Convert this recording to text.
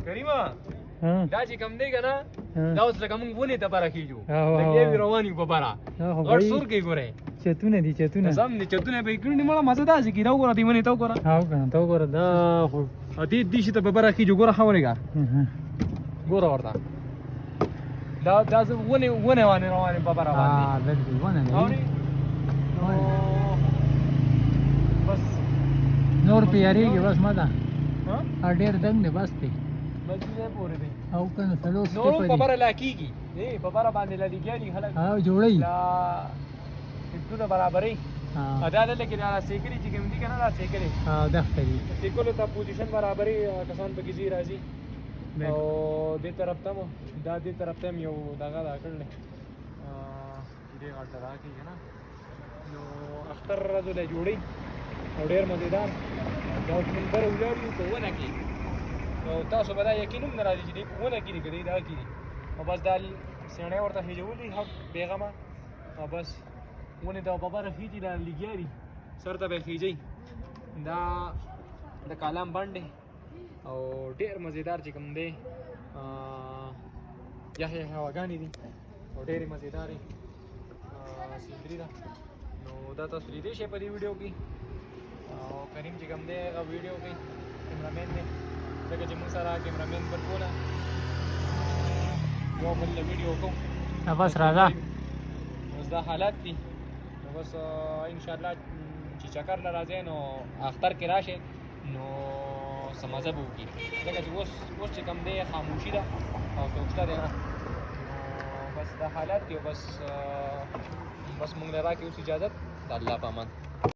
کریمه دا چې کم دی که نه دا اوس لکه موږ ونې ته بره خېږو لګیا وي روان یو په بره غټ سور کوي ګورئ چتونه دي چتونه سم دي چتونه به یې کړي دي مړه مزه داسې کي دا وګوره دې ونې ته وګوره کنه ته وګوره دا خو دې شي ته په بره خېږو ګوره ښه ورېږه ګوره ورته دا زه ونې وانې روانې په بره باندې اورې بس نور په یارېږي بس مه ده ډېر دنګ دی بس دی بس دې پورې دی او کنه څلور نور په بره لا کېږي په بره باندې لا لګیا دي خلک جوړوي لا ټکټونه برابرې دا دلته کې دا سیکلي چې کوم دي که نه دا سیکلې دښته دي سیکلو ته پوزیشن برابرې کسان پکې ځي راځي او دې طرف ته مو دا دې طرف ته یو دغه دا کړلی دې غاړه ته دا کېږي نه نو اختر ورځو له جوړوي او ډېر مزېدار دا اوس موږ بره ولاړ یو په ونه کې نو تاسو به دا یقین هم نه راځي چې دې په ونه کې دي که دی دا کې دي او بس دا سیڼۍ ورته خېژولي بېغمه او بس ونې ته په بره خېږي دا لګیا دي سر ته به یې خېژئ دا د کالام بڼ دی او ډېر مزېدار چې کوم دی یخې هواګانې دي او ډېرې مزېدارې سیندري ده نو دا تاسو لیدی شئ په دې ویډیو کې او کریم چې کوم دی هغه ویډیو کوي کیمرامین دی ځکه چې موږ سره کیمرامین بل ټوله یو بل له ویډیو کوو بس راځه اوس دا حالات دي نو بس انشاءالله چې چکر له راځئ نو اختر کې راشئ نو څه مزه به وکړي ځکه چې اوس چې کوم دی خاموشي ده او څوک شته دی نه بس دا حالات دي او بس موږ له راکړي اوس اجازت د الله په امان